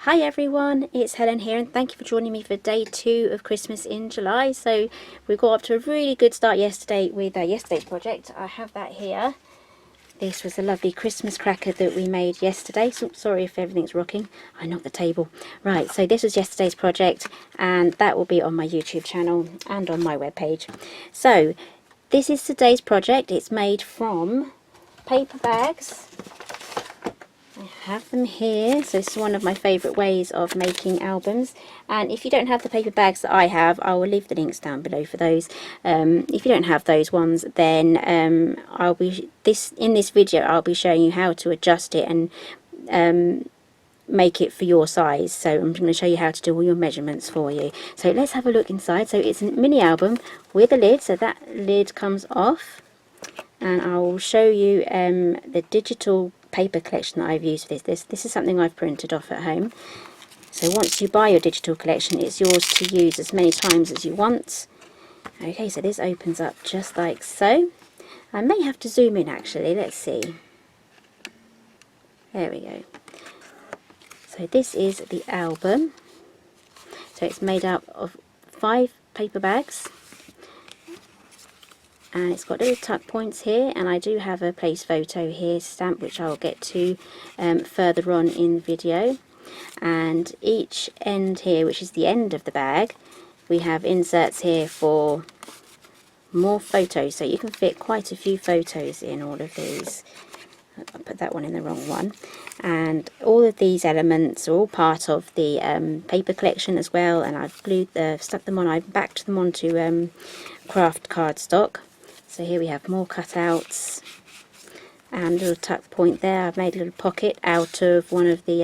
Hi everyone, it's Helen here and thank you for joining me for day 2 of Christmas in July. So we got up to a really good start yesterday with yesterday's project. I have that here. This was a lovely Christmas cracker that we made yesterday. So, sorry if everything's rocking. I knocked the table. Right, so this was yesterday's project and that will be on my YouTube channel and on my webpage. So this is today's project. It's made from paper bags. I have them here, so this is one of my favourite ways of making albums. And if you don't have the paper bags that I have, I will leave the links down below for those. If you don't have those ones, then in this video I'll be showing you how to adjust it and make it for your size. So I'm going to show you how to do all your measurements for you. So let's have a look inside. So it's a mini album with a lid, so that lid comes off, and I will show you the digital paper collection that I've used for this. This is something I've printed off at home. So once you buy your digital collection, it's yours to use as many times as you want. Okay, so this opens up just like so. I may have to zoom in actually, let's see. There we go. So this is the album. So it's made up of 5 paper bags. And it's got little tuck points here, and I do have a place photo here stamp which I'll get to further on in the video. And each end here, which is the end of the bag, we have inserts here for more photos, so you can fit quite a few photos in all of these. I put that one in the wrong one. And all of these elements are all part of the paper collection as well, and I've stuck them on, I've backed them onto craft cardstock. So here we have more cutouts and a little tuck point there. I've made a little pocket out of one of the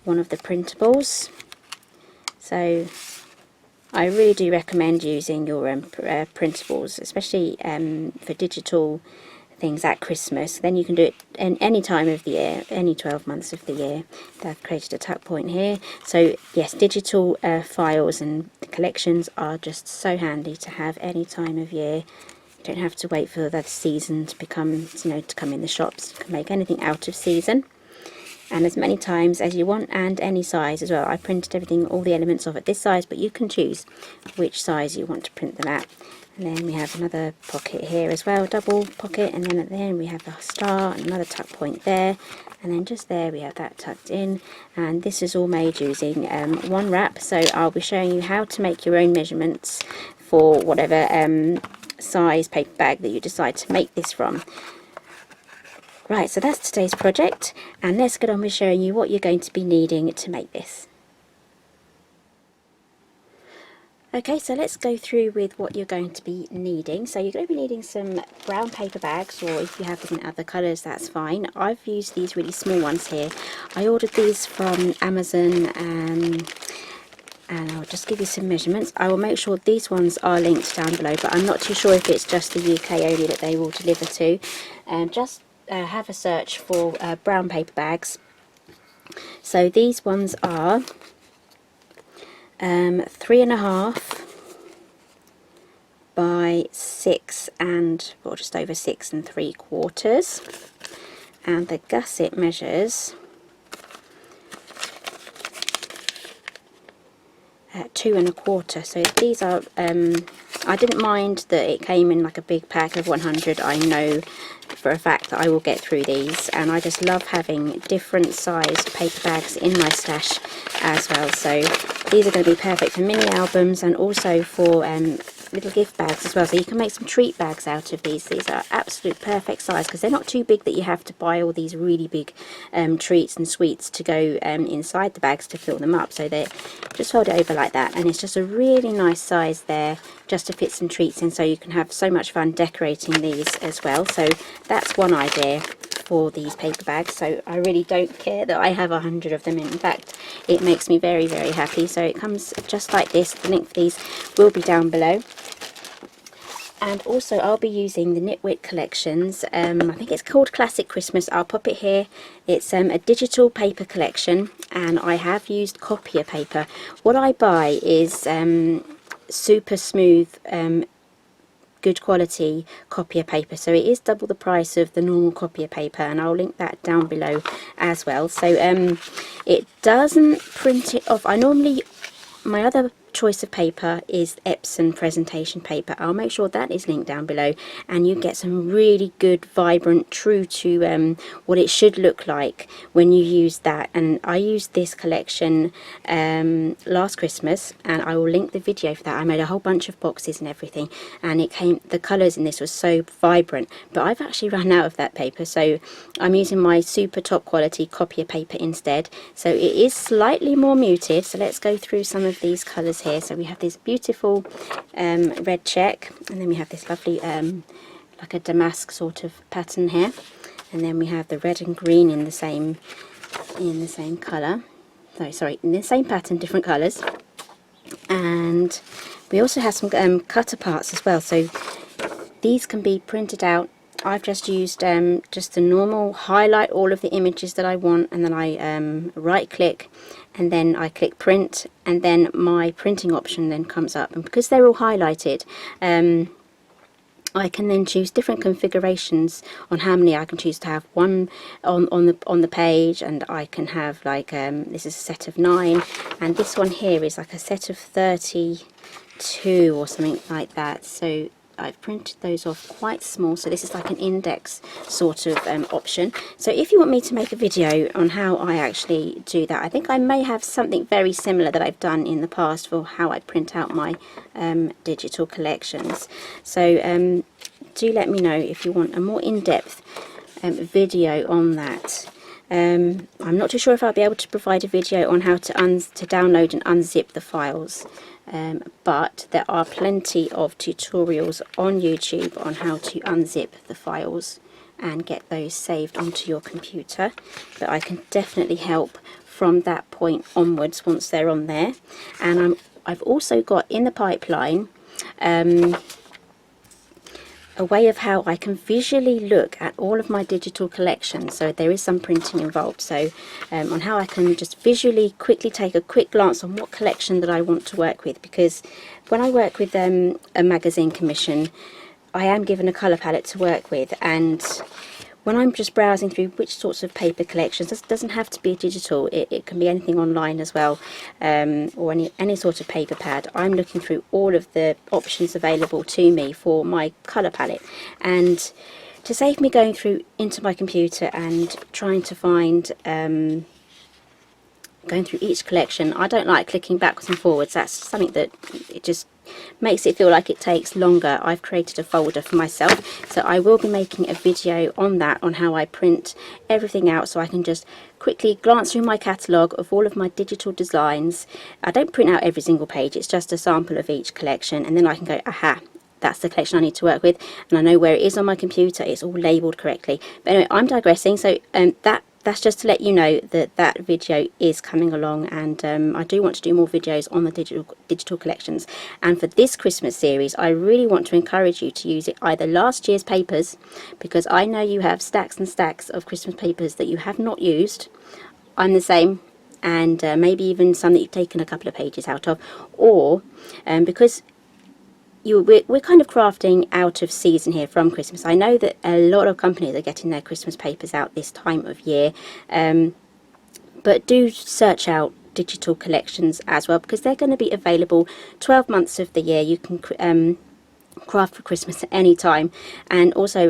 printables. So I really do recommend using your printables, especially for digital things at Christmas. Then you can do it in any time of the year, any 12 months of the year. I've created a tuck point here. So yes, digital files and collections are just so handy to have any time of year. You don't have to wait for the season to become, to come in the shops. You can make anything out of season and as many times as you want, and any size as well. I printed everything, all the elements off at this size, but you can choose which size you want to print them at. And then we have another pocket here as well, double pocket, and then at the end we have a star and another tuck point there, and then just there we have that tucked in. And this is all made using one wrap, so I'll be showing you how to make your own measurements for whatever size paper bag that you decide to make this from. Right, so that's today's project, and let's get on with showing you what you're going to be needing to make this. Okay, so let's go through with what you're going to be needing. So you're going to be needing some brown paper bags, or if you have them in other colours, that's fine. I've used these really small ones here. I ordered these from Amazon, and I'll just give you some measurements. I will make sure these ones are linked down below, but I'm not too sure if it's just the UK only that they will deliver to. Just have a search for brown paper bags. So these ones are 3.5 by 6 and, well, just over 6 3/4, and the gusset measures 2 1/4. So these are I didn't mind that it came in like a big pack of 100. I know for a fact that I will get through these, and I just love having different sized paper bags in my stash as well. So these are going to be perfect for mini albums and also for little gift bags as well. So you can make some treat bags out of these. These are absolute perfect size because they're not too big that you have to buy all these really big treats and sweets to go inside the bags to fill them up. So they just fold it over like that, and it's just a really nice size there just to fit some treats in, so you can have so much fun decorating these as well. So that's one idea for these paper bags. So I really don't care that I have 100 of them. In fact, it makes me very, very happy. So it comes just like this. The link for these will be down below. And also I'll be using the Knitwit collections. I think it's called Classic Christmas. I'll pop it here. It's a digital paper collection, and I have used copier paper. What I buy is super smooth good quality copier paper, so it is double the price of the normal copier paper, and I'll link that down below as well. So it doesn't print it off. My other choice of paper is Epson presentation paper. I'll make sure that is linked down below, and you get some really good, vibrant, true to what it should look like when you use that. And I used this collection last Christmas, and I will link the video for that. I made a whole bunch of boxes and everything, and the colours in this was so vibrant, but I've actually run out of that paper, so I'm using my super top quality copier paper instead. So it is slightly more muted, so let's go through some of these colours here. So we have this beautiful red check, and then we have this lovely like a damask sort of pattern here, and then we have the red and green in the same colour. Sorry, in the same pattern, different colours. And we also have some cutter parts as well, so these can be printed out. I've just used just the normal highlight all of the images that I want, and then I right click, and then I click print, and then my printing option then comes up, and because they're all highlighted, I can then choose different configurations on how many I can choose to have. One on the page, and I can have like this is a set of 9, and this one here is like a set of 32 or something like that. So I've printed those off quite small, so this is like an index sort of option. So if you want me to make a video on how I actually do that, I think I may have something very similar that I've done in the past for how I print out my digital collections. So do let me know if you want a more in-depth video on that. I'm not too sure if I'll be able to provide a video on how to download and unzip the files. But there are plenty of tutorials on YouTube on how to unzip the files and get those saved onto your computer, but I can definitely help from that point onwards once they're on there. And I've also got in the pipeline a way of how I can visually look at all of my digital collections. So there is some printing involved, so on how I can just visually quickly take a quick glance on what collection that I want to work with, because when I work with a magazine commission, I am given a colour palette to work with, and when I'm just browsing through which sorts of paper collections, this doesn't have to be digital, it can be anything online as well, or any sort of paper pad. I'm looking through all of the options available to me for my colour palette, and to save me going through into my computer and trying to find going through each collection, I don't like clicking backwards and forwards. That's something that it just makes it feel like it takes longer. I've created a folder for myself, so I will be making a video on that, on how I print everything out, so I can just quickly glance through my catalogue of all of my digital designs. I don't print out every single page, it's just a sample of each collection, and then I can go, aha, that's the collection I need to work with, and I know where it is on my computer, it's all labelled correctly. But anyway, I'm digressing, so that's just to let you know that that video is coming along, and I do want to do more videos on the digital collections. And for this Christmas series, I really want to encourage you to use either last year's papers, because I know you have stacks and stacks of Christmas papers that you have not used. I'm the same, and maybe even some that you've taken a couple of pages out of, or because we're kind of crafting out of season here from Christmas. I know that a lot of companies are getting their Christmas papers out this time of year, but do search out digital collections as well, because they're going to be available 12 months of the year. You can craft for Christmas at any time, and also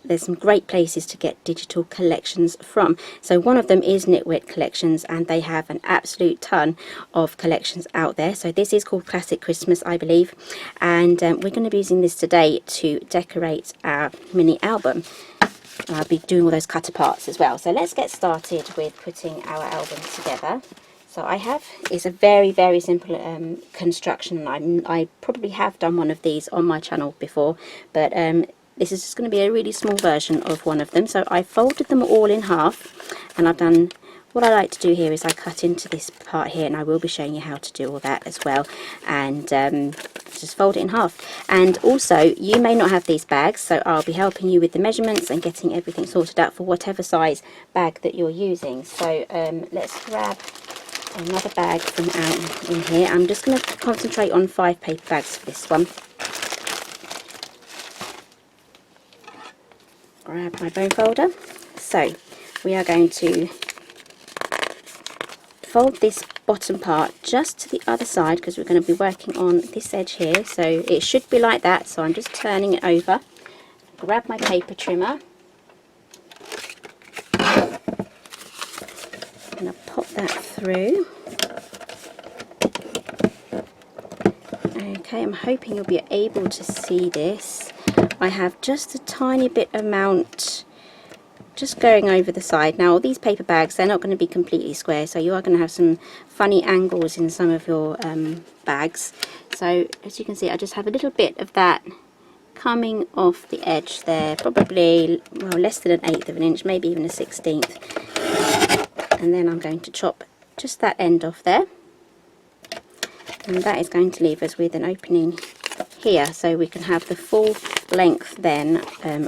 there's some great places to get digital collections from. So one of them is Knitwit Collections, and they have an absolute ton of collections out there. So this is called Classic Christmas, I believe, and we're going to be using this today to decorate our mini album. I'll be doing all those cutter parts as well. So let's get started with putting our album together. So it's a very, very simple construction. I probably have done one of these on my channel before, but this is just going to be a really small version of one of them. So I folded them all in half, and I've done, what I like to do here is I cut into this part here, and I will be showing you how to do all that as well, and just fold it in half. And also, you may not have these bags, so I'll be helping you with the measurements and getting everything sorted out for whatever size bag that you're using. So let's grab another bag from out in here. I'm just going to concentrate on 5 paper bags for this one. grab my bone folder. So we are going to fold this bottom part just to the other side, because we're going to be working on this edge here, so it should be like that. So I'm just turning it over, grab my paper trimmer, I'm going to pop that through. Okay, I'm hoping you'll be able to see this. I have just a tiny bit amount just going over the side. Now these paper bags, they're not going to be completely square, so you are going to have some funny angles in some of your bags. So as you can see, I just have a little bit of that coming off the edge there, probably well less than 1/8 of an inch, maybe even a 1/16. And then I'm going to chop just that end off there, and that is going to leave us with an opening here, so we can have the full length then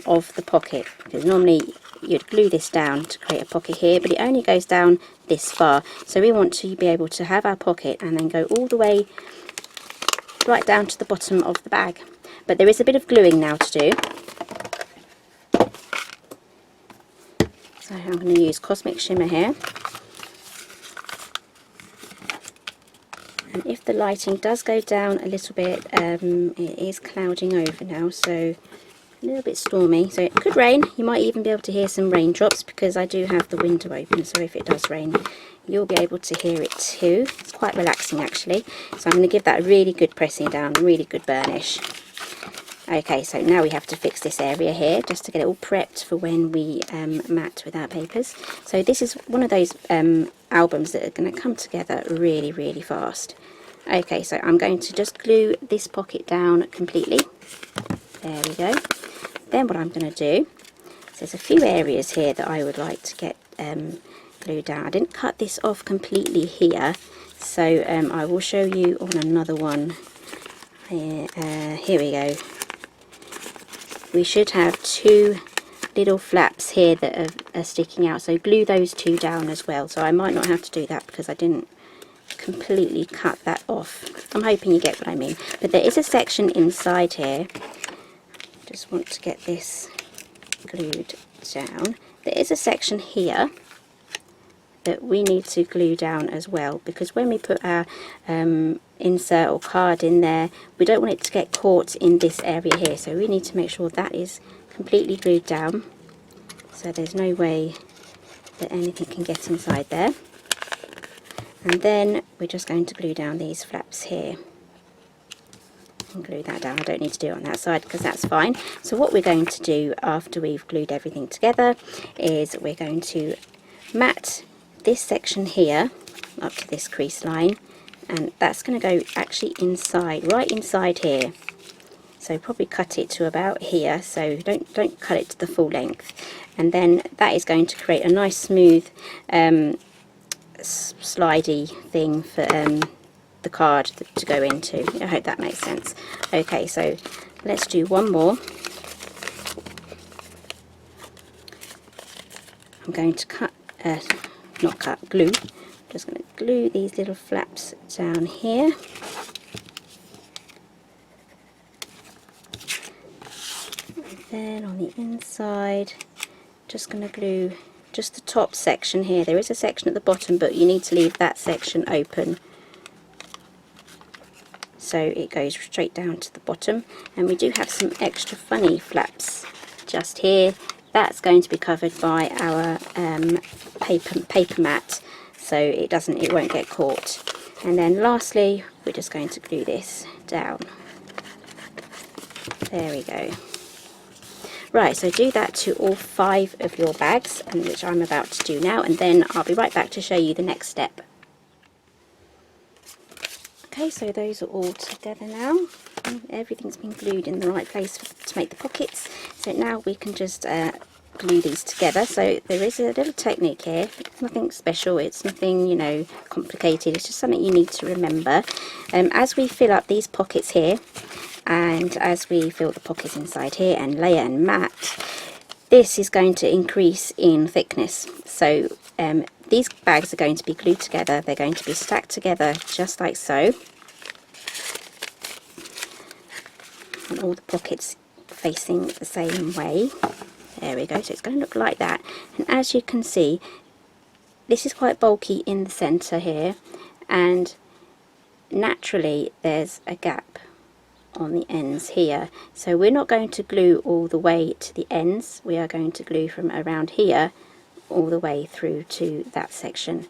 of the pocket, because normally you'd glue this down to create a pocket here, but it only goes down this far. So we want to be able to have our pocket and then go all the way right down to the bottom of the bag. But there is a bit of gluing now to do. So I'm going to use Cosmic Shimmer here. And if the lighting does go down a little bit, it is clouding over now, so a little bit stormy, so it could rain. You might even be able to hear some raindrops, because I do have the window open, so if it does rain you'll be able to hear it too. It's quite relaxing actually. So I'm going to give that a really good pressing down, really good burnish. Okay, so now we have to fix this area here just to get it all prepped for when we mat with our papers. So this is one of those albums that are going to come together really, really fast. Okay, so I'm going to just glue this pocket down completely. There we go. Then what I'm going to do, there's a few areas here that I would like to get glued down. I didn't cut this off completely here, so I will show you on another one. Here we go. We should have 2 little flaps here that are sticking out, so glue those 2 down as well. So I might not have to do that because I didn't completely cut that off. I'm hoping you get what I mean. But there is a section inside here. Just want to get this glued down. There is a section here that we need to glue down as well, because when we put our insert or card in there, we don't want it to get caught in this area here, so we need to make sure that is completely glued down, so there's no way that anything can get inside there. And then we're just going to glue down these flaps here and glue that down. I don't need to do it on that side because that's fine. So what we're going to do after we've glued everything together is we're going to mat this section here up to this crease line, and that's going to go actually inside, right inside here. So probably cut it to about here, so don't cut it to the full length. And then that is going to create a nice smooth slidey thing for the card to go into. I hope that makes sense. Okay, so let's do one more. I'm going to glue. Just going to glue these little flaps down here. And then on the inside, just going to glue just the top section here. There is a section at the bottom, but you need to leave that section open so it goes straight down to the bottom. And we do have some extra funny flaps just here. That's going to be covered by our paper mat, so it won't get caught. And then lastly, we're just going to glue this down. There we go. Right, so do that to all 5 of your bags, and which I'm about to do now, and then I'll be right back to show you the next step. Okay, so those are all together now. Everything's been glued in the right place to make the pockets. So now we can just glue these together. So there is a little technique here. It's nothing special. It's nothing, you know, complicated. It's just something you need to remember. As we fill up these pockets here, and as we fill the pockets inside here and layer and mat, this is going to increase in thickness. So these bags are going to be glued together. They're going to be stacked together just like so. And all the pockets facing the same way. There we go, so it's going to look like that. And as you can see, this is quite bulky in the centre here, and naturally there's a gap on the ends here. So we're not going to glue all the way to the ends, we are going to glue from around here all the way through to that section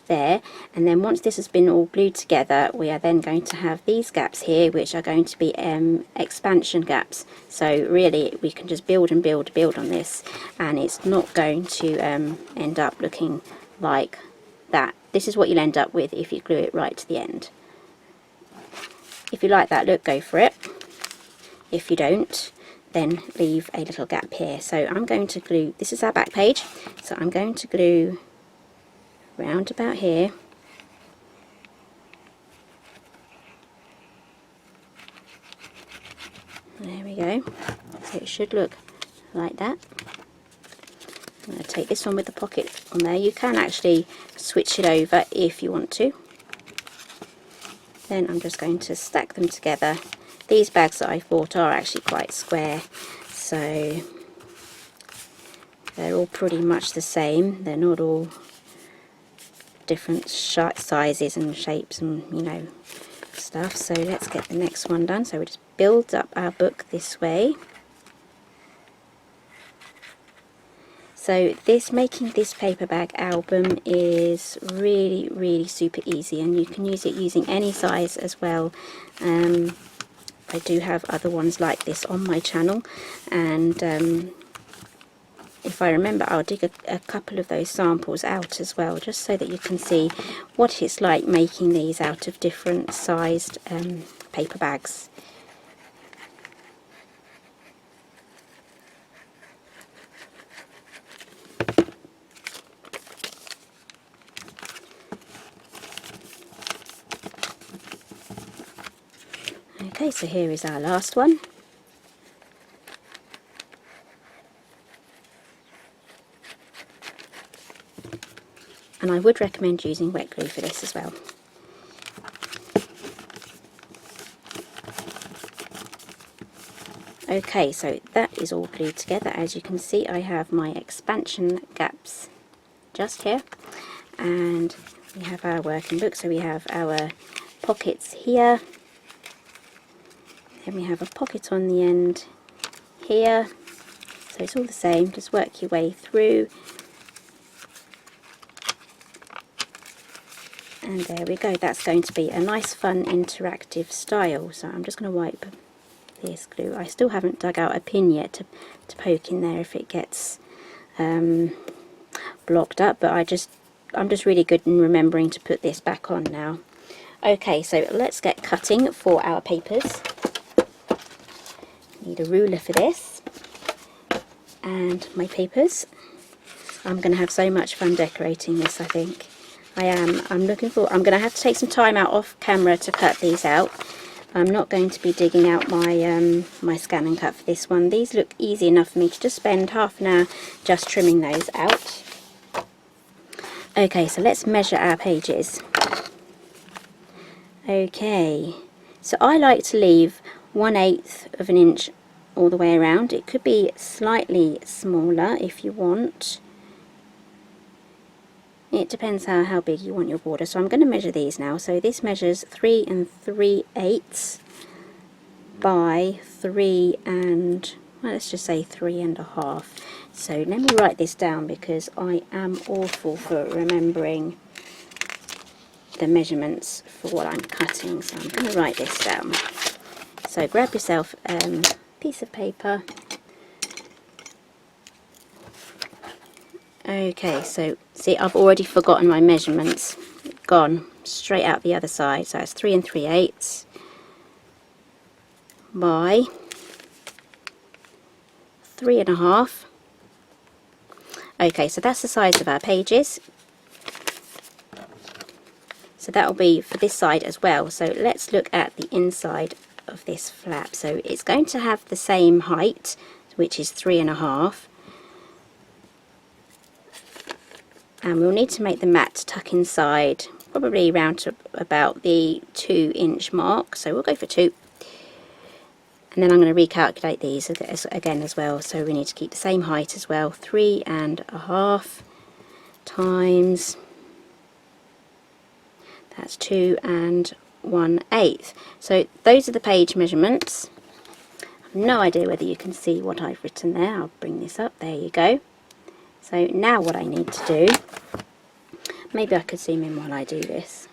there. And then once this has been all glued together, we are then going to have these gaps here, which are going to be expansion gaps. So really we can just build and build on this, and it's not going to end up looking like that. This is what you'll end up with if you glue it right to the end. If you like that look, go for it. If you don't, then leave a little gap here. So I'm going to glue, this is our back page, so I'm going to glue round about here. There we go. So it should look like that. I'm going to take this one with the pocket on there. You can actually switch it over if you want to. Then I'm just going to stack them together. These bags that I bought are actually quite square, so they're all pretty much the same. They're not all different sizes and shapes and, you know, stuff. So let's get the next one done. So we just build up our book this way. So making this paper bag album is really super easy, and you can use it using any size as well. I do have other ones like this on my channel, and if I remember, I'll dig a couple of those samples out as well, just so that you can see what it's like making these out of different sized paper bags. Okay, so here is our last one. And I would recommend using wet glue for this as well. Okay, so that is all glued together. As you can see, I have my expansion gaps just here, and we have our working book. So we have our pockets here, then we have a pocket on the end here. So it's all the same, just work your way through. And there we go, that's going to be a nice fun interactive style. So I'm just going to wipe this glue. I still haven't dug out a pin yet to poke in there if it gets blocked up, but I'm just really good in remembering to put this back on now. Okay, so let's get cutting for our papers. Need a ruler for this, and my papers. I'm going to have so much fun decorating this, I think. I'm going to have to take some time out off camera to cut these out. I'm not going to be digging out my my scan and cut for this one. These look easy enough for me to just spend half an hour just trimming those out. Okay, so let's measure our pages. Okay, so I like to leave 1/8 of an inch all the way around. It could be slightly smaller if you want. It depends how big you want your border. So I'm going to measure these now. So this measures 3 3/8 by 3 and, well, let's just say 3 1/2. So let me write this down because I am awful for remembering the measurements for what I'm cutting. So I'm going to write this down. So grab yourself a piece of paper. Okay, so see, I've already forgotten my measurements. Gone straight out the other side. So it's 3 3/8 by 3 1/2. Okay, so that's the size of our pages. So that will be for this side as well. So let's look at the inside of this flap. So it's going to have the same height, which is 3 1/2. And we'll need to make the mat tuck inside, probably around to about the 2 inch mark. So we'll go for 2. And then I'm going to recalculate these again as well. So we need to keep the same height as well. 3.5 times, that's 2 1/8. So those are the page measurements. I've no idea whether you can see what I've written there. I'll bring this up. There you go. So now what I need to do, maybe I could zoom in while I do this.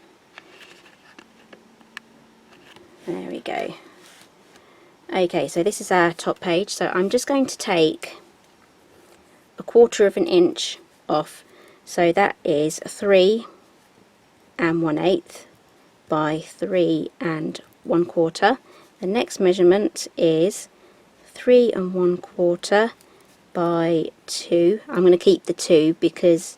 There we go. Okay, so this is our top page. So I'm just going to take 1/4 inch off. So that is 3 1/8 by 3 1/4. The next measurement is 3 1/4 by 2. I'm going to keep the 2 because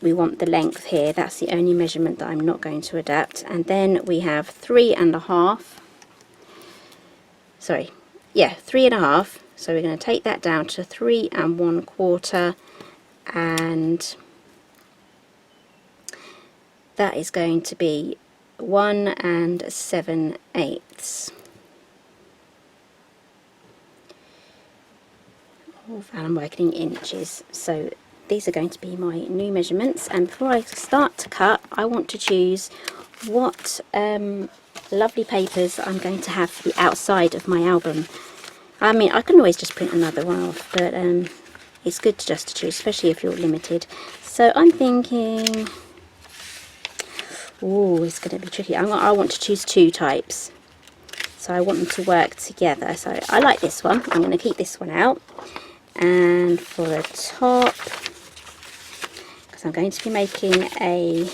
we want the length here. That's the only measurement that I'm not going to adapt. And then we have 3.5. Sorry, yeah, 3.5. So we're going to take that down to 3 1/4, and that is going to be 1 7/8. And I'm working in inches. So these are going to be my new measurements, and before I start to cut, I want to choose what lovely papers I'm going to have for the outside of my album. I mean, I can always just print another one off, but it's good just to choose, especially if you're limited. So I'm thinking, oh, it's going to be tricky. I want to choose 2 types, so I want them to work together. So I like this one. I'm going to keep this one out. And for the top, because I'm going to be making a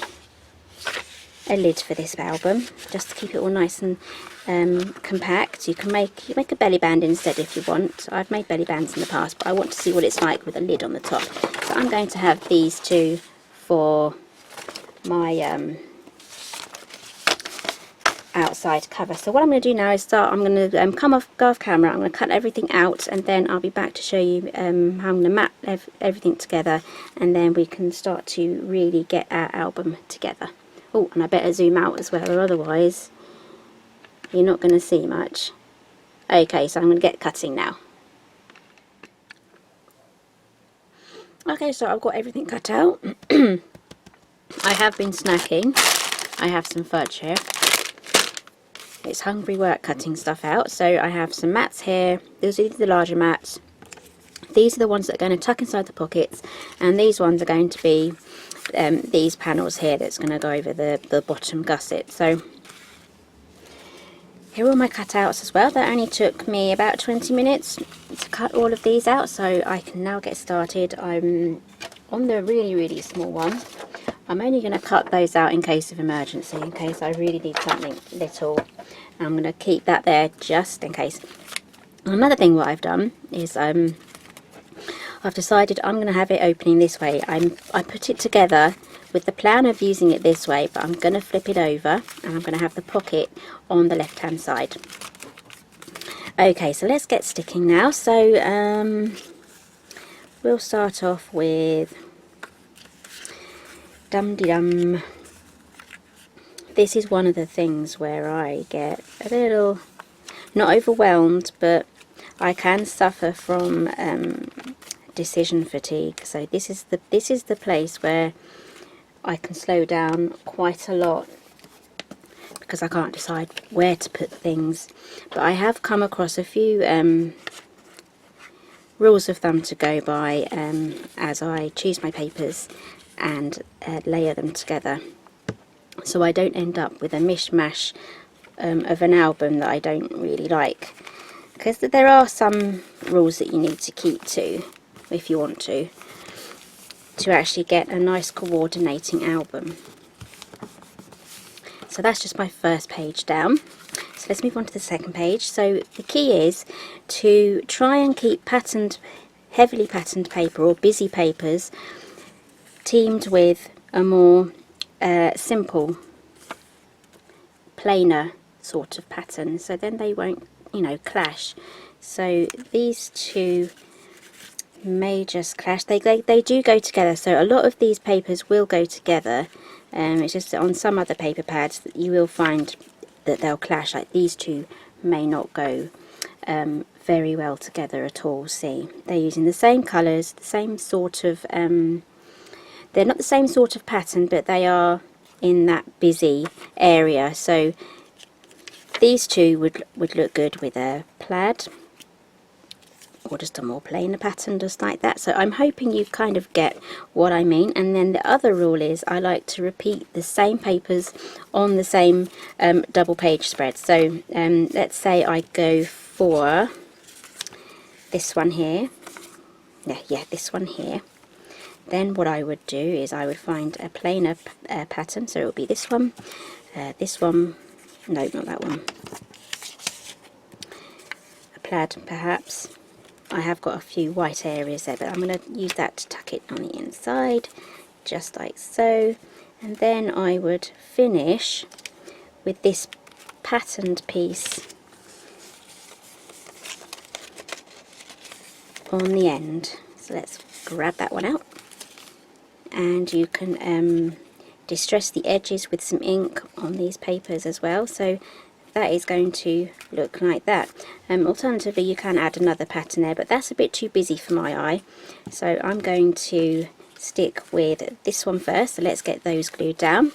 lid for this album, just to keep it all nice and compact. You can make a belly band instead if you want. I've made belly bands in the past, but I want to see what it's like with a lid on the top. So I'm going to have these 2 for my outside cover. So what I'm going to do now is I'm going to go off camera. I'm going to cut everything out, and then I'll be back to show you how I'm going to map everything together, and then we can start to really get our album together. Oh, and I better zoom out as well, or otherwise you're not going to see much. Okay, so I'm going to get cutting now. Okay, so I've got everything cut out. I have been snacking. I have some fudge here. It's hungry work cutting stuff out. So I have some mats here. These are the larger mats. These are the ones that are going to tuck inside the pockets, and these ones are going to be these panels here that's going to go over the bottom gusset. So here are all my cutouts as well. That only took me about 20 minutes to cut all of these out, so I can now get started. I'm on the really small one. I'm only going to cut those out in case of emergency, in case I really need something little. I'm going to keep that there just in case. Another thing what I've done is I've decided I'm going to have it opening this way. I put it together with the plan of using it this way, but I'm going to flip it over, and I'm going to have the pocket on the left hand side. Okay, so let's get sticking now. So we'll start off with dum-de-dum. This is one of the things where I get a little, not overwhelmed, but I can suffer from decision fatigue. So this is the place where I can slow down quite a lot because I can't decide where to put things. But I have come across a few rules of thumb to go by as I choose my papers and layer them together, so I don't end up with a mishmash of an album that I don't really like, because there are some rules that you need to keep to if you want to actually get a nice coordinating album. So that's just my first page down. So let's move on to the second page. So the key is to try and keep heavily patterned paper or busy papers teamed with a more simple, plainer sort of pattern, so then they won't, clash. So these two may just clash. They do go together, so a lot of these papers will go together. It's just that on some other paper pads that you will find that they'll clash, like these two may not go very well together at all. See, they're using the same colours, the same sort of they're not the same sort of pattern, but they are in that busy area, so these two would look good with a plaid or just a more plainer pattern just like that. So I'm hoping you kind of get what I mean. And then the other rule is I like to repeat the same papers on the same double page spread. So let's say I go for this one here, this one here. Then what I would do is I would find a plainer pattern, so it would be this one, no, not that one, a plaid perhaps. I have got a few white areas there, but I'm going to use that to tuck it on the inside, just like so. And then I would finish with this patterned piece on the end. So let's grab that one out, and you can distress the edges with some ink on these papers as well. So that is going to look like that. Alternatively, you can add another pattern there, but that's a bit too busy for my eye. So I'm going to stick with this one first. So let's get those glued down.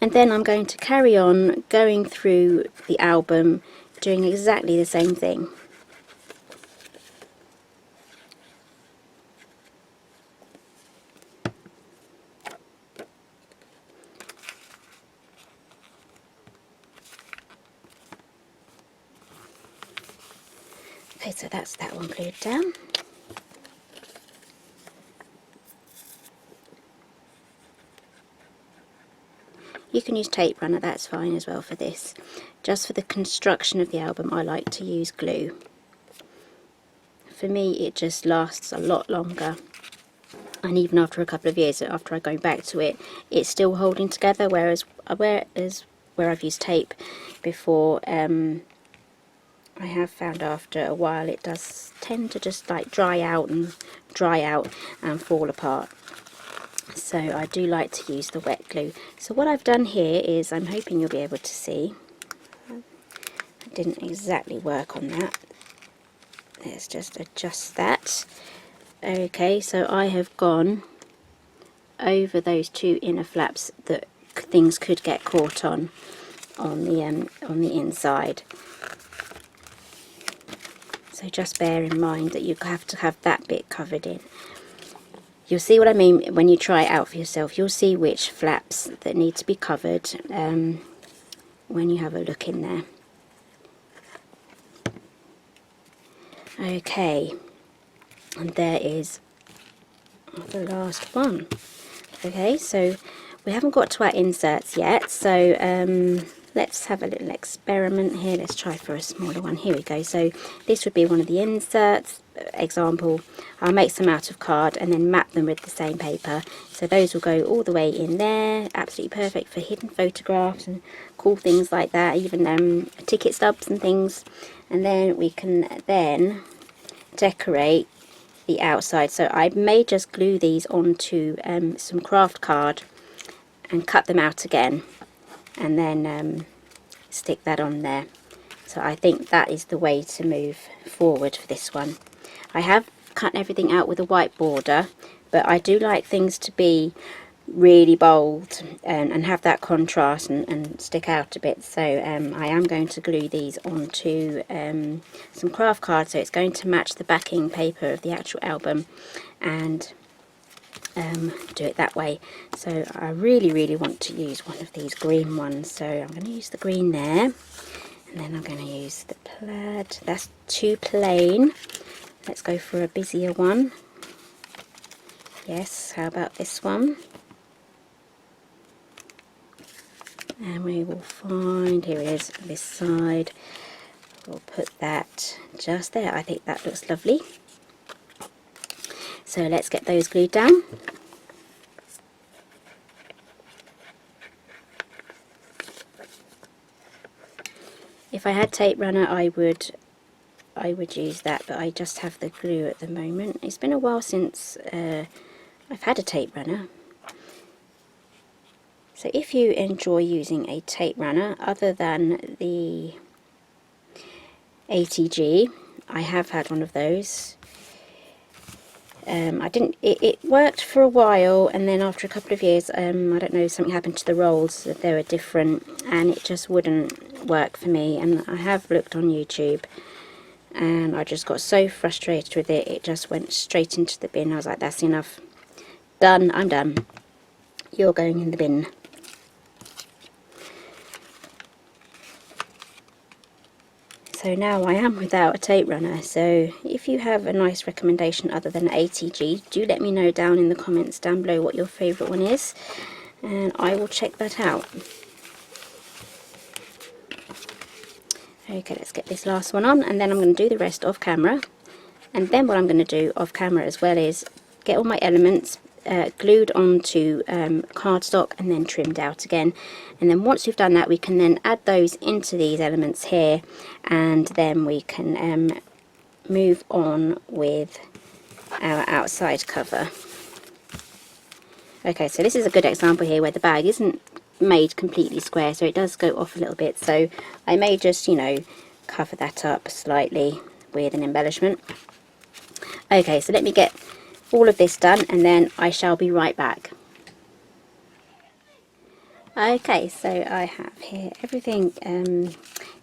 And then I'm going to carry on going through the album, doing exactly the same thing. Okay, so that's that one glued down. You can use tape runner, that's fine as well for this. Just for the construction of the album, I like to use glue. For me, it just lasts a lot longer. And even after a couple of years, after I go back to it, it's still holding together, whereas where I've used tape before, I have found after a while it does tend to just like dry out and fall apart. So I do like to use the wet glue. So what I've done here is, I'm hoping you'll be able to see, I didn't exactly work on that. Let's just adjust that. Okay, so I have gone over those two inner flaps that things could get caught on the inside. So just bear in mind that you have to have that bit covered in. You'll see what I mean when you try it out for yourself. You'll see which flaps that need to be covered when you have a look in there. Okay, and there is the last one. Okay, so we haven't got to our inserts yet, so let's have a little experiment here. Let's try for a smaller one. Here we go. So this would be one of the inserts. Example, I'll make some out of card and then map them with the same paper. So those will go all the way in there. Absolutely perfect for hidden photographs and cool things like that, even ticket stubs and things. And then we can then decorate the outside. So I may just glue these onto some craft card and cut them out again, and then stick that on there. So I think that is the way to move forward for this one. I have cut everything out with a white border, but I do like things to be really bold and have that contrast and stick out a bit. So I am going to glue these onto some craft card, so it's going to match the backing paper of the actual album, and do it that way. So I really want to use one of these green ones, so I'm going to use the green there, and then I'm going to use the plaid. That's too plain. Let's go for a busier one. Yes, how about this one? And we will find, here it is, this side. We'll put that just there. I think that looks lovely. So let's get those glued down. If I had tape runner, I would use that, but I just have the glue at the moment. It's been a while since I've had a tape runner. So if you enjoy using a tape runner, other than the ATG. I have had one of those. It worked for a while, and then after a couple of years, I don't know, something happened to the rolls, that they were different, and it just wouldn't work for me. And I have looked on YouTube, and I just got so frustrated with it, it just went straight into the bin. I was like, that's enough. Done, I'm done. You're going in the bin. So now I am without a tape runner, so if you have a nice recommendation other than ATG, do let me know down in the comments down below what your favourite one is, and I will check that out. Okay, let's get this last one on, and then I'm going to do the rest off camera. And then what I'm going to do off camera as well is get all my elements glued onto cardstock and then trimmed out again. And then once we've done that, we can then add those into these elements here, and then we can move on with our outside cover. Okay, so this is a good example here where the bag isn't made completely square, so it does go off a little bit, so I may just, you know, cover that up slightly with an embellishment. Okay, so let me get all of this done, and then I shall be right back. Okay, so I have here everything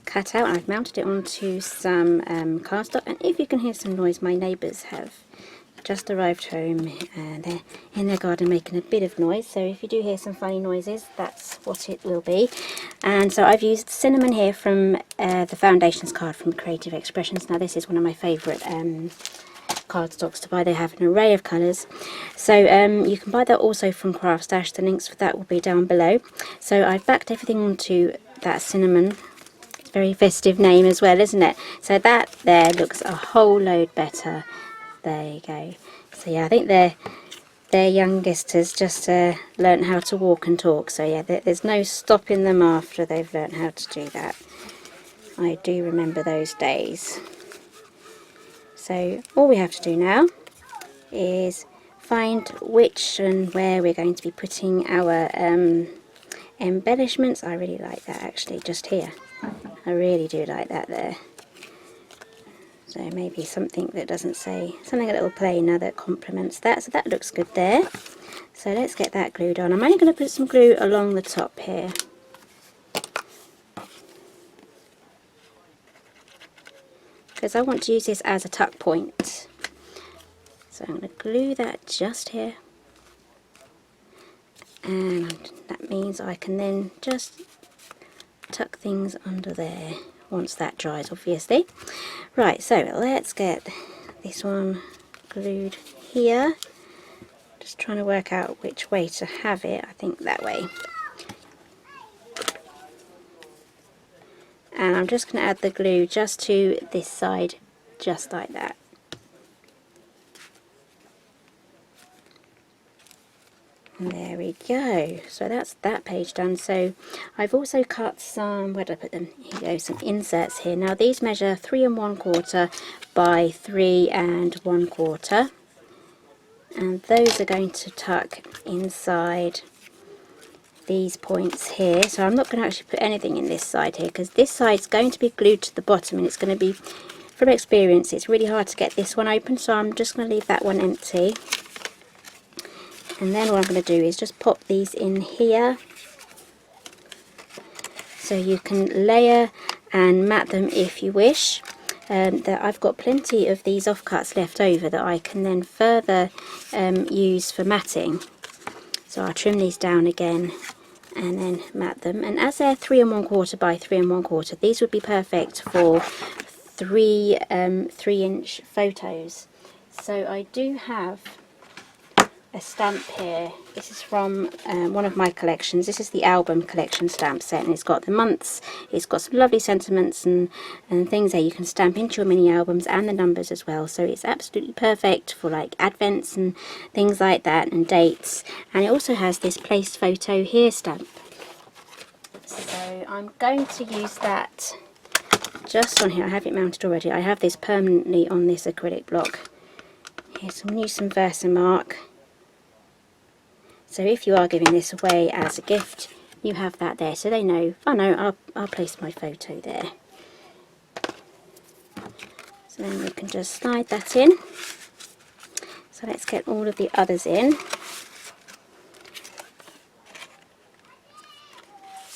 cut out, and I've mounted it onto some cardstock, and if you can hear some noise, my neighbours have just arrived home, and they're in their garden making a bit of noise, so if you do hear some funny noises, that's what it will be. And so I've used cinnamon here from the Foundations card from Creative Expressions. Now this is one of my favourite cardstocks to buy. They have an array of colours, so you can buy that also from Craft Stash. The links for that will be down below. So I've backed everything onto that cinnamon. It's a very festive name as well, isn't it? So that there looks a whole load better. There you go. So yeah, I think their youngest has just learnt how to walk and talk, so yeah, there's no stopping them after they've learnt how to do that. I do remember those days. So all we have to do now is find which and where we're going to be putting our embellishments. I really like that actually, just here. I really do like that there. So maybe something that doesn't say, something a little plainer that complements that. So that looks good there. So let's get that glued on. I'm only going to put some glue along the top here. Because I want to use this as a tuck point. So I'm going to glue that just here. And that means I can then just tuck things under there. Once that dries, obviously. Right, so let's get this one glued here. Just trying to work out which way to have it. I think that way. And I'm just going to add the glue just to this side, just like that. And there we go. So that's that page done. So I've also cut some, where did I put them? Here you go, some inserts here. Now these measure 3 1/4 by 3 1/4. And those are going to tuck inside these points here. So I'm not going to actually put anything in this side here, because this side's going to be glued to the bottom, and it's going to be, from experience, it's really hard to get this one open. So I'm just going to leave that one empty. And then what I'm going to do is just pop these in here, so you can layer and mat them if you wish. That I've got plenty of these offcuts left over that I can then further use for matting. So I'll trim these down again and then mat them. And as they're 3 1/4 by 3 1/4, these would be perfect for 3-inch photos. So I do have a stamp here. This is from one of my collections. This is the album collection stamp set, and it's got the months, it's got some lovely sentiments and things there you can stamp into your mini albums, and the numbers as well. So it's absolutely perfect for like advents and things like that, and dates. And it also has this placed photo here stamp. So I'm going to use that just on here. I have it mounted already. I have this permanently on this acrylic block. Here, so I'm going to use some Versamark. So if you are giving this away as a gift, you have that there, so they know, oh no, I'll place my photo there. So then we can just slide that in. So let's get all of the others in.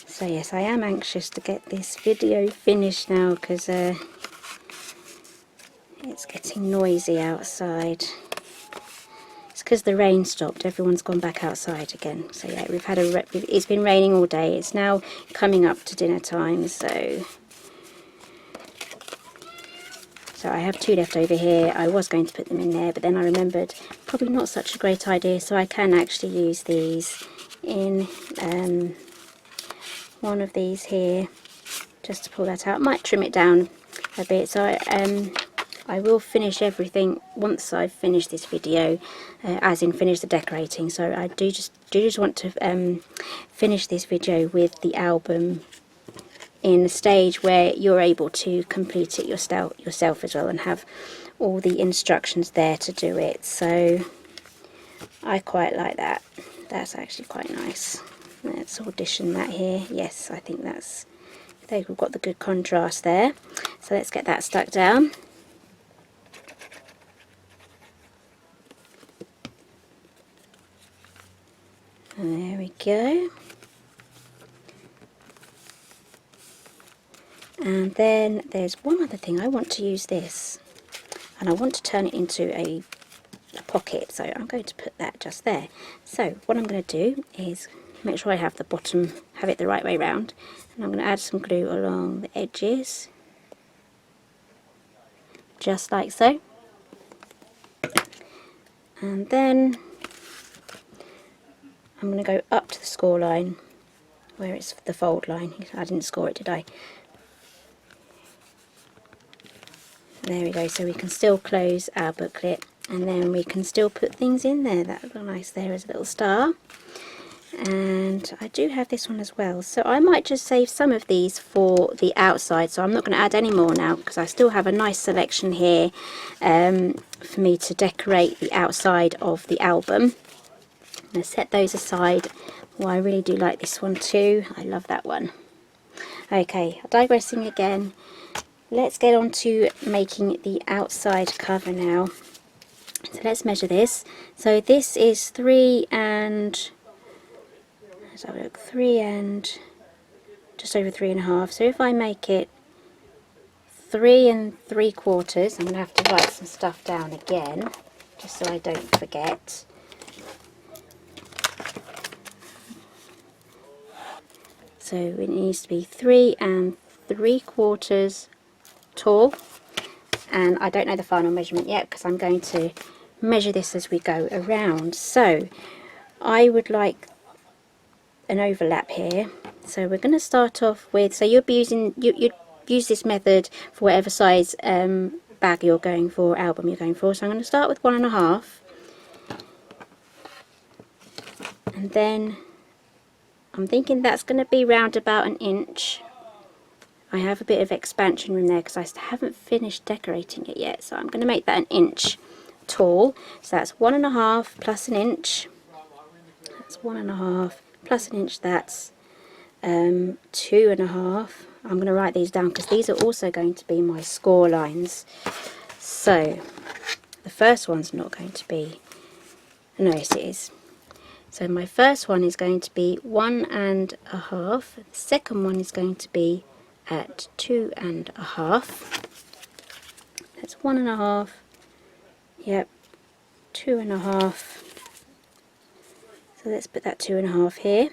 So yes, I am anxious to get this video finished now because it's getting noisy outside. It's because the rain stopped. Everyone's gone back outside again. So yeah, it's been raining all day. It's now coming up to dinner time. So I have 2 left over here. I was going to put them in there, but then I remembered probably not such a great idea. So I can actually use these in one of these here, just to pull that out. Might trim it down a bit. So I will finish everything once I've finished this video, as in finish the decorating. So I do just want to finish this video with the album in a stage where you're able to complete it yourself as well and have all the instructions there to do it. So I quite like that. That's actually quite nice. Let's audition that here. Yes, I think that's there. We've got the good contrast there. So let's get that stuck down. And there we go. And then there's one other thing. I want to use this, and I want to turn it into a pocket. So I'm going to put that just there. So what I'm going to do is make sure I have the bottom, have it the right way round, and I'm going to add some glue along the edges, just like so. And then I'm going to go up to the score line, where it's the fold line. I didn't score it, did I? There we go. So we can still close our booklet, and then we can still put things in there. That would look nice there as a little star. And I do have this one as well, so I might just save some of these for the outside. So I'm not going to add any more now, because I still have a nice selection here for me to decorate the outside of the album. I'm going to set those aside. Well, I really do like this one too. I love that one. Okay, digressing again. Let's get on to making the outside cover now. So let's measure this. So this is 3 and... let's have a look, 3 and just over 3.5. So if I make it 3 3/4, I'm going to have to write some stuff down again, just so I don't forget. So it needs to be 3 3/4 tall, and I don't know the final measurement yet because I'm going to measure this as we go around. So I would like an overlap here. So we're going to start off with, so you'd be using, you'd use this method for whatever size bag you're going for, album you're going for. So I'm going to start with 1.5, and then I'm thinking that's going to be round about 1 inch. I have a bit of expansion room there because I haven't finished decorating it yet, so I'm going to make that 1 inch tall. So that's 1.5 plus 1 inch. That's 1.5 plus 1 inch. That's 2.5. I'm going to write these down because these are also going to be my score lines. So the first one's not going to be, no, yes it is. So my first one is going to be 1.5. The second one is going to be at 2.5. That's 1.5. Yep, 2.5. So let's put that 2.5 here.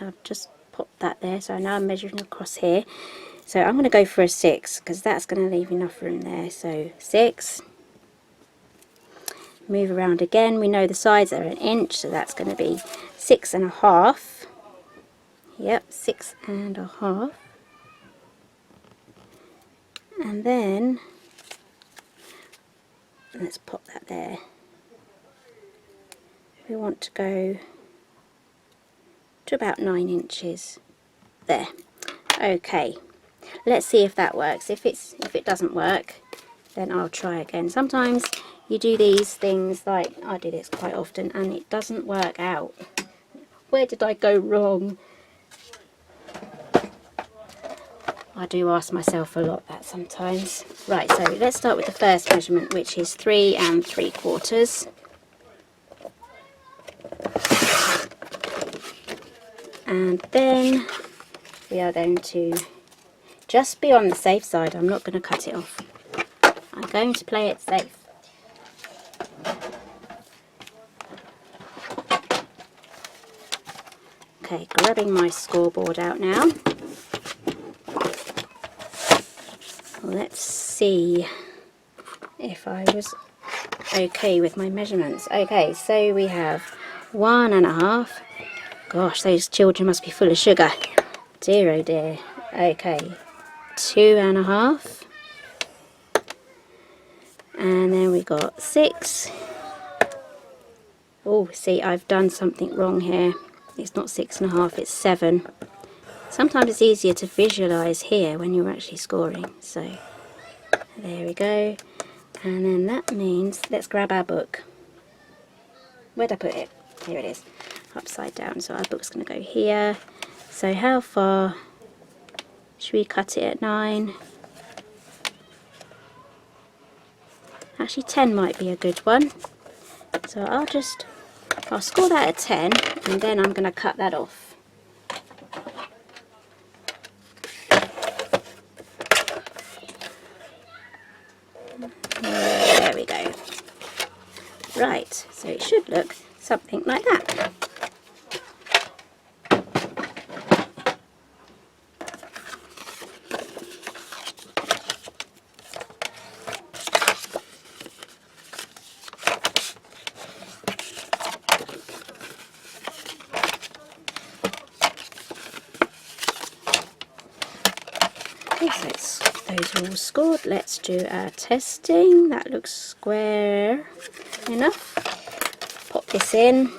I'll just pop that there. So now I'm measuring across here. So I'm going to go for a 6 because that's going to leave enough room there. So 6. Move around again. We know the sides are 1 inch, so that's going to be 6.5. Yep, 6.5. And then let's pop that there. We want to go to about 9 inches there. Okay, let's see if that works. If it doesn't work, then I'll try again. Sometimes you do these things, like I do this quite often, and it doesn't work out. Where did I go wrong? I do ask myself a lot that sometimes. Right, so let's start with the first measurement, which is 3 3/4. And then we are going to just be on the safe side. I'm not going to cut it off. I'm going to play it safe. Okay, grabbing my scoreboard out now. Let's see if I was okay with my measurements. Okay, so we have 1 1/2. Gosh, those children must be full of sugar. Dear, oh dear. Okay, 2 1/2. And then we got 6. Oh, see, I've done something wrong here. It's not 6 1/2, it's 7. Sometimes it's easier to visualise here when you're actually scoring. So, there we go. And then that means, let's grab our book. Where'd I put it? Here it is. Upside down. So our book's going to go here. So how far? Should we cut it at 9? Actually 10 might be a good one. So I'll score that at 10 and then I'm going to cut that off. There we go. Right, so it should look something like that. Okay, so those are all scored. Let's do our testing. That looks square enough. Pop this in.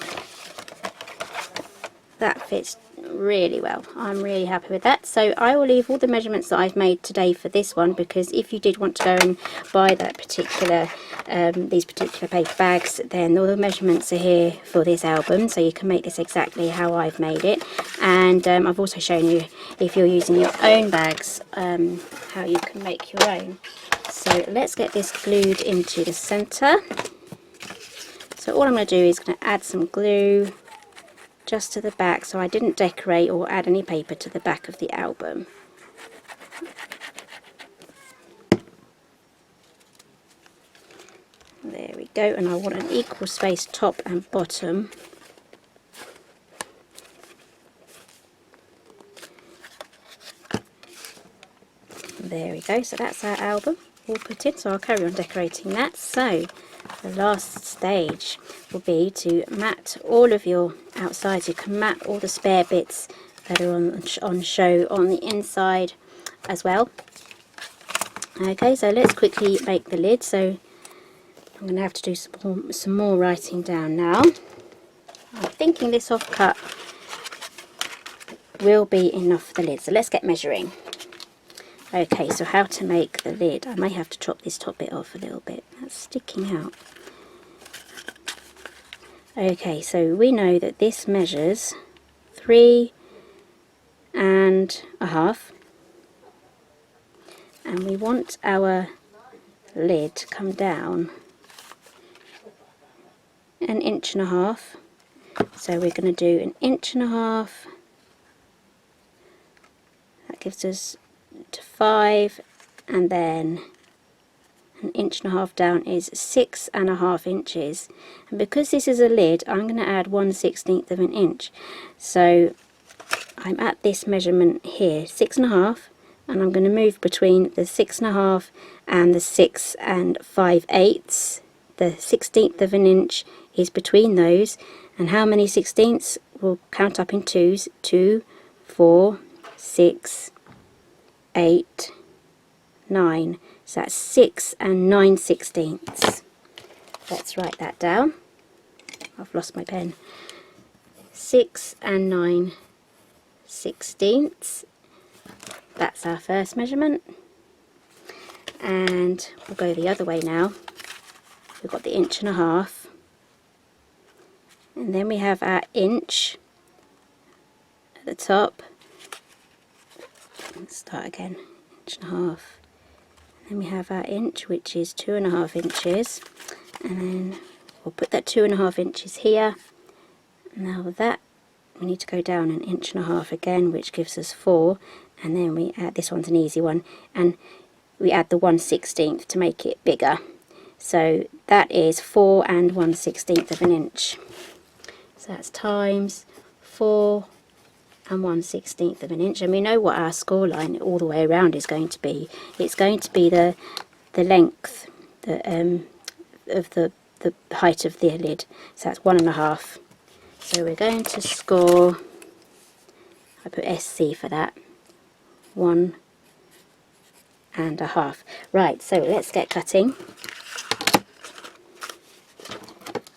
That fits really well. I'm really happy with that. So I will leave all the measurements that I've made today for this one, because if you did want to go and buy that particular these particular paper bags, then all the measurements are here for this album, so you can make this exactly how I've made it. And I've also shown you, if you're using your own bags, how you can make your own. So let's get this glued into the center. So all I'm going to do is going to add some glue just to the back, so I didn't decorate or add any paper to the back of the album. There we go, and I want an equal space top and bottom. There we go, so that's our album all put in, so I'll carry on decorating that. So the last stage will be to mat all of your outsides. You can mat all the spare bits that are on show on the inside as well. Okay, so let's quickly make the lid. So I'm going to have to do some more writing down now. I'm thinking this offcut will be enough for the lid, so let's get measuring. Okay, so how to make the lid. I may have to chop this top bit off a little bit. That's sticking out. Okay, so we know that this measures 3 1/2, and we want our lid to come down 1.5 inches. So we're going to do 1.5 inches. That gives us to 5, and then 1.5 inches down is 6.5 inches. And because this is a lid, I'm going to add 1/16 of an inch. So I'm at this measurement here, 6.5, and I'm going to move between the 6.5 and the 6 5/8. The 1/16 of an inch is between those, and how many 1/16ths? We'll count up in twos. 2, 4, 6, 8, 9. So that's 6 9/16. Let's write that down. I've lost my pen. 6 9/16. That's our first measurement. And we'll go the other way now. We've got the 1.5 inches. And then we have our inch at the top. start again, 1.5 inches. Then we have our inch, which is 2.5 inches, and then we'll put that 2.5 inches here. Now that we need to go down 1.5 inches again, which gives us 4, and then we add, this one's an easy one, and we add the 1/16 to make it bigger. So that is 4 1/16 of an inch. So that's times 4 1/16 of an inch, and we know what our score line all the way around is going to be. It's going to be the length of the height of the lid. So that's 1.5. So we're going to score, I put SC for that, 1.5. Right, so let's get cutting.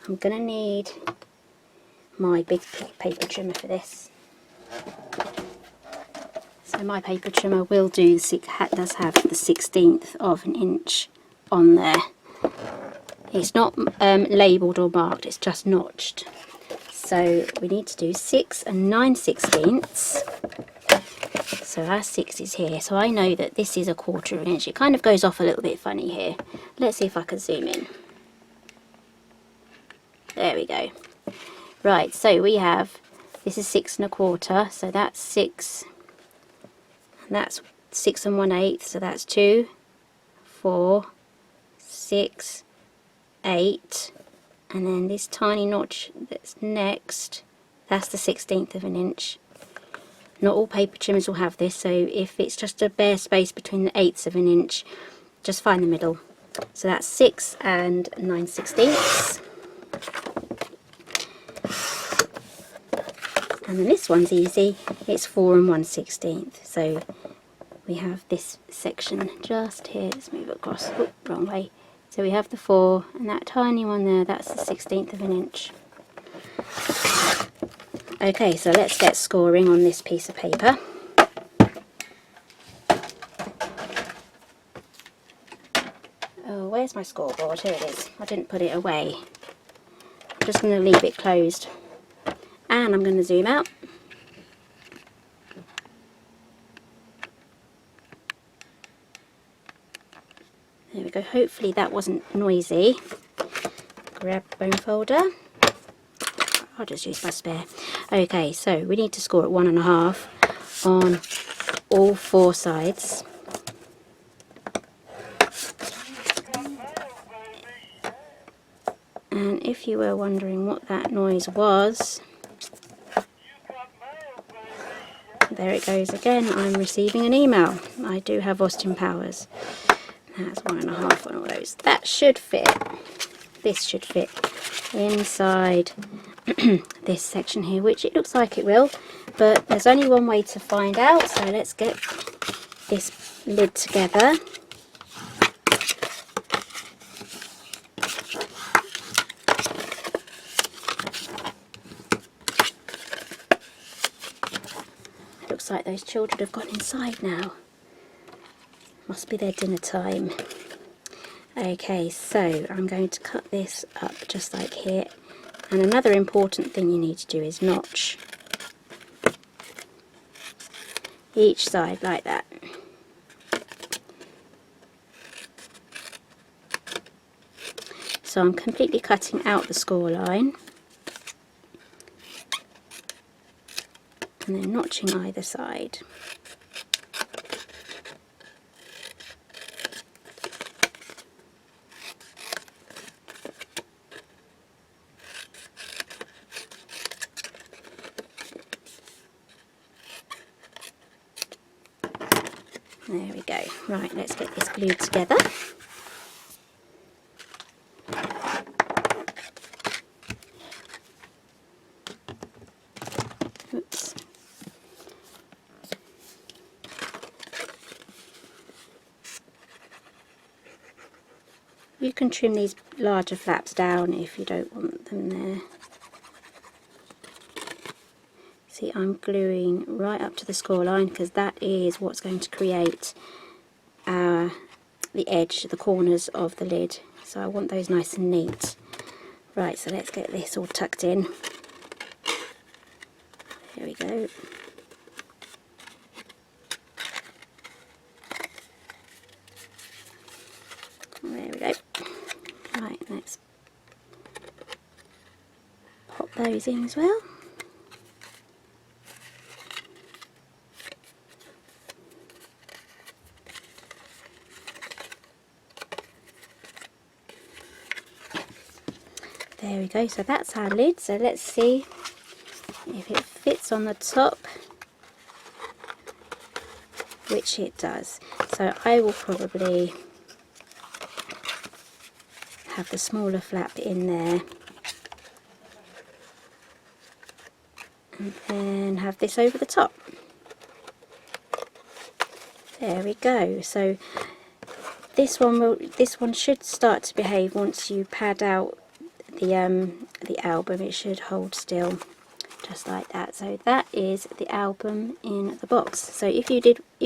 I'm going to need my big paper trimmer for this. So my paper trimmer will do, does have the 1/16 of an inch on there. It's not labelled or marked, it's just notched. So we need to do 6 9/16. So our 6 is here. So I know that this is 1/4 of an inch. It kind of goes off a little bit funny here. Let's see if I can zoom in. There we go. Right, so we have, this is 6 1/4, so that's 6, and that's 6 1/8, so that's 2, 4, 6, 8, and then this tiny notch that's next, that's the 1/16 of an inch. Not all paper trimmers will have this, so if it's just a bare space between the 1/8 of an inch, just find the middle. So that's 6 9/16. And then this one's easy, it's 4 1/16. So we have this section just here. Let's move it across. Oop, wrong way. So we have the 4, and that tiny one there, that's the 1/16 of an inch. Okay, so let's get scoring on this piece of paper. Oh, where's my scoreboard? Here it is. I didn't put it away. I'm just going to leave it closed. And I'm going to zoom out. There we go. Hopefully that wasn't noisy. Grab bone folder. I'll just use my spare. Okay, so we need to score at 1.5 on all 4 sides. And if you were wondering what that noise was, there it goes again. I'm receiving an email. I do have Austin Powers. That's 1.5 on all those. That should fit. This should fit inside this section here, which it looks like it will, but there's only one way to find out. So let's get this lid together. Looks like those children have gone inside now. Must be their dinner time. Okay, so I'm going to cut this up just like here. And another important thing you need to do is notch each side like that. So I'm completely cutting out the score line. And then notching either side. There we go. Right, let's get this glued together. Oops. You can trim these larger flaps down if you don't want them there. See, I'm gluing right up to the score line because that is what's going to create the edge, the corners of the lid. So I want those nice and neat. Right, so let's get this all tucked in. There we go. those in as well. There we go, so that's our lid. So let's see if it fits on the top, which it does. So I will probably have the smaller flap in there, and then have this over the top. There we go. So this one should start to behave once you pad out the album. It should hold still just like that. So that is the album in the box. So if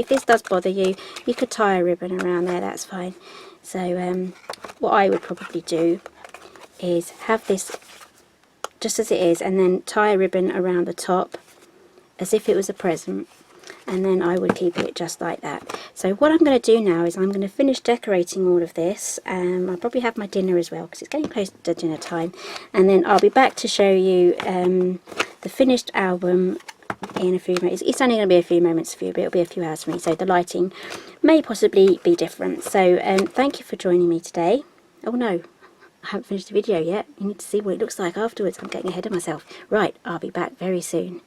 this does bother you, you could tie a ribbon around there, that's fine. So what I would probably do is have this just as it is, and then tie a ribbon around the top as if it was a present, and then I would keep it just like that. So what I'm going to do now is I'm going to finish decorating all of this. I'll probably have my dinner as well because it's getting close to dinner time, and then I'll be back to show you the finished album in a few minutes. It's only going to be a few moments for you, but it'll be a few hours for me, so the lighting may possibly be different. So thank you for joining me today. Oh no, I haven't finished the video yet. You need to see what it looks like afterwards. I'm getting ahead of myself. Right, I'll be back very soon.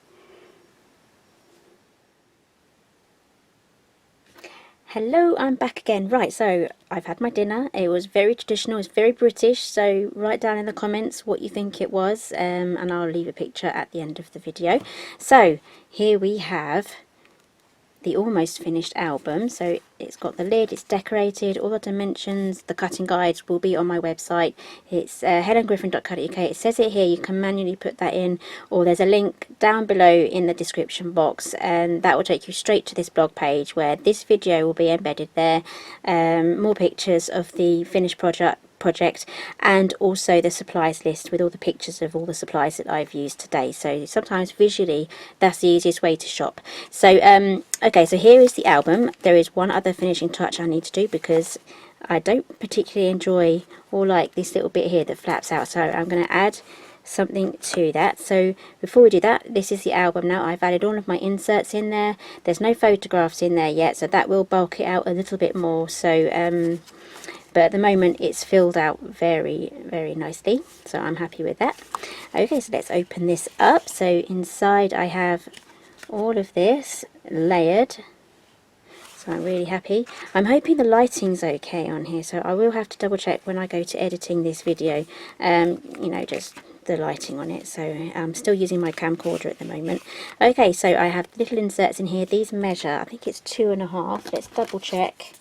Hello, I'm back again. Right, so I've had my dinner. It was very traditional, it's very British, so write down in the comments what you think it was, and I'll leave a picture at the end of the video. So here we have the almost finished album. So it's got the lid, it's decorated, all the dimensions, the cutting guides will be on my website. It's helengriffin.co.uk. It says it here, you can manually put that in, or there's a link down below in the description box, and that will take you straight to this blog page where this video will be embedded there. More pictures of the finished project, and also the supplies list with all the pictures of all the supplies that I've used today. So sometimes visually that's the easiest way to shop. So okay, so here is the album. There is one other finishing touch I need to do because I don't particularly enjoy or like this little bit here that flaps out, so I'm going to add something to that. So before we do that, this is the album now. I've added all of my inserts in there. There's no photographs in there yet, so that will bulk it out a little bit more. So but at the moment it's filled out very, very nicely, so I'm happy with that. Okay, so let's open this up. So inside I have all of this layered, so I'm really happy. I'm hoping the lighting's okay on here, so I will have to double check when I go to editing this video, you know, just the lighting on it. So I'm still using my camcorder at the moment. Okay, so I have little inserts in here. These measure, I think it's 2.5. Let's double check.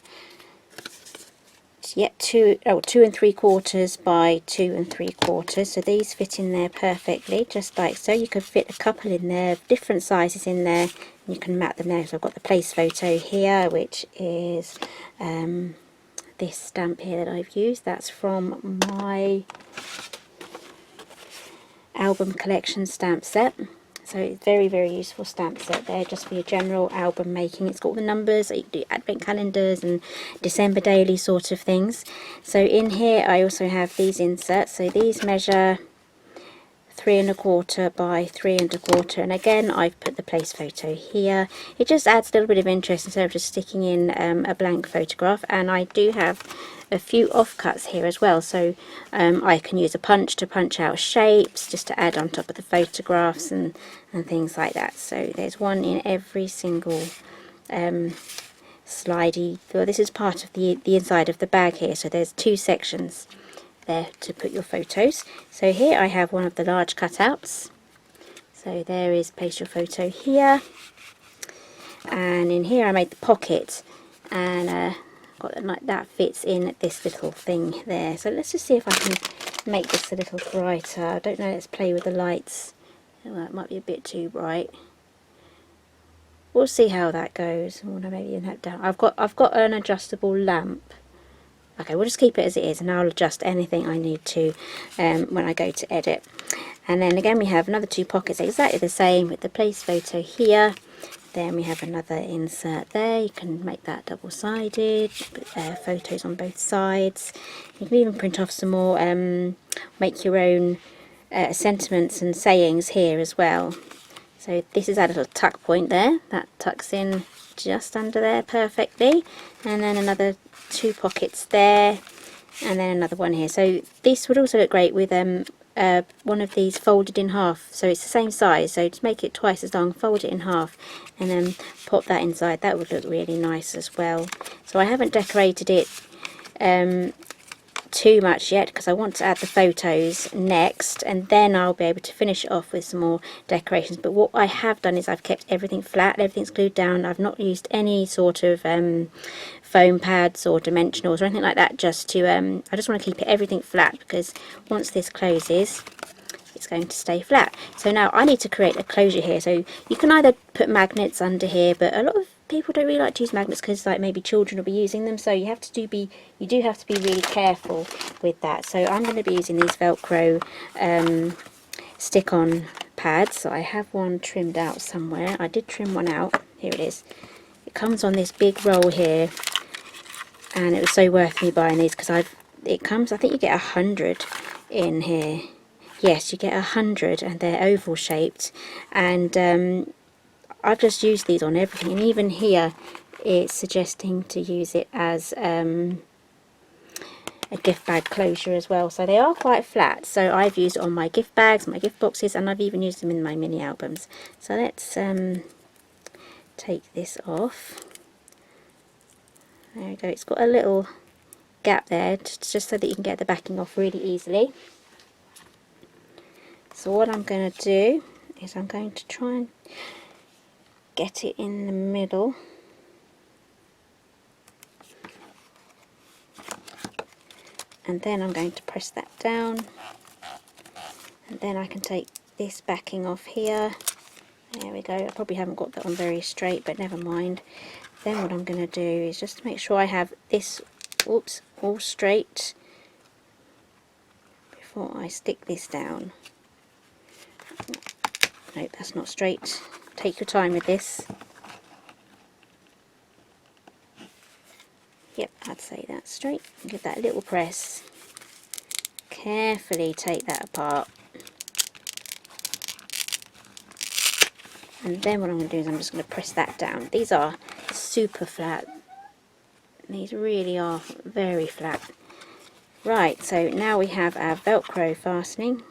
Yep, 2 2¾ by 2¾ so these fit in there perfectly, just like so. You could fit a couple in there, different sizes in there, and you can map them there. So I've got the place photo here, which is this stamp here that I've used. That's from my album collection stamp set. So it's very, very useful stamp set there, just for your general album making. It's got all the numbers, so you can do advent calendars and December daily sort of things. So in here I also have these inserts. So these measure 3¼ by 3¼ and again I've put the place photo here. It just adds a little bit of interest instead of just sticking in a blank photograph. And I do have a few offcuts here as well, so I can use a punch to punch out shapes just to add on top of the photographs and things like that. So there's one in every single slidey. Well, this is part of the inside of the bag here, so there's 2 sections there to put your photos. So here I have one of the large cutouts, so there is place your photo here, and in here I made the pocket, and that fits in this little thing there. So let's just see if I can make this a little brighter. I don't know, let's play with the lights. Well, it might be a bit too bright. We'll see how that goes. I want to maybe that down. I've got an adjustable lamp. Okay, we'll just keep it as it is, and I'll adjust anything I need to when I go to edit. And then again we have another 2 pockets exactly the same with the place photo here. Then we have another insert there. You can make that double-sided, photos on both sides. You can even print off some more, make your own sentiments and sayings here as well. So this is our little tuck point there, that tucks in just under there perfectly, and then another 2 pockets there, and then another one here. So this would also look great with one of these folded in half, so it's the same size, so to make it twice as long, fold it in half and then pop that inside. That would look really nice as well. So I haven't decorated it too much yet because I want to add the photos next, and then I'll be able to finish it off with some more decorations. But what I have done is I've kept everything flat, everything's glued down. I've not used any sort of foam pads or dimensionals or anything like that, just to I just want to keep everything flat, because once this closes it's going to stay flat. So now I need to create a closure here. So you can either put magnets under here, but a lot of people don't really like to use magnets because like maybe children will be using them, so you do have to be really careful with that. So I'm going to be using these Velcro stick-on pads. So I have one trimmed out somewhere. I did trim one out. Here it is. It comes on this big roll here, and it was so worth me buying these because it comes, I think you get 100 in here. Yes, you get 100, and they're oval shaped, and I've just used these on everything, and even here it's suggesting to use it as a gift bag closure as well. So they are quite flat, so I've used it on my gift bags, my gift boxes, and I've even used them in my mini albums. So let's take this off. There we go. It's got a little gap there just so that you can get the backing off really easily. So what I'm going to do is I'm going to try and get it in the middle. And then I'm going to press that down. And then I can take this backing off here. There we go. I probably haven't got that one very straight, but never mind. Then what I'm going to do is just to make sure I have this, oops, all straight before I stick this down. Nope, that's not straight. Take your time with this. Yep, I'd say that's straight. Give that a little press. Carefully take that apart. And then what I'm going to do is I'm just going to press that down. These are super flat. These really are very flat. Right, so now we have our Velcro fastening.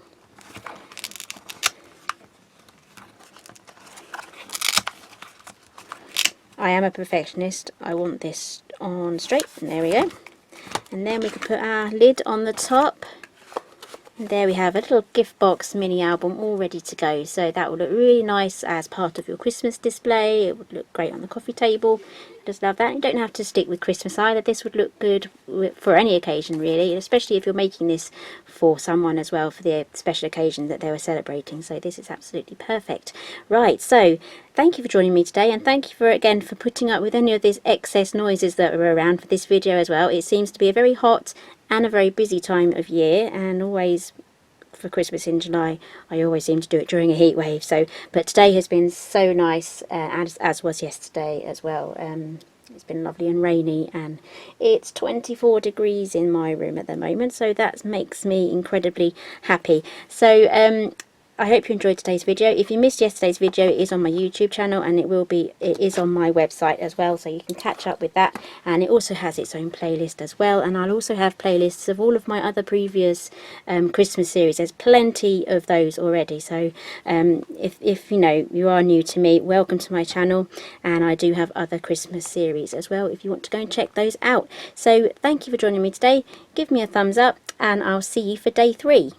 I am a perfectionist. I want this on straight, and there we go. And then we can put our lid on the top. And there we have a little gift box mini album all ready to go. So that will look really nice as part of your Christmas display. It would look great on the coffee table. Just love that. You don't have to stick with Christmas either. This would look good for any occasion really, especially if you're making this for someone as well for the special occasion that they were celebrating. So this is absolutely perfect. Right, so thank you for joining me today, and thank you again for putting up with any of these excess noises that were around for this video as well. It seems to be a very hot and a very busy time of year, and always for Christmas in July I always seem to do it during a heat wave. So but today has been so nice, as was yesterday as well. It's been lovely and rainy, and it's 24 degrees in my room at the moment, so that makes me incredibly happy. So I hope you enjoyed today's video. If you missed yesterday's video, it is on my YouTube channel, and it is on my website as well, so you can catch up with that. And it also has its own playlist as well, and I'll also have playlists of all of my other previous Christmas series. There's plenty of those already, so if you know you are new to me, welcome to my channel, and I do have other Christmas series as well if you want to go and check those out. So thank you for joining me today. Give me a thumbs up, and I'll see you for day 3.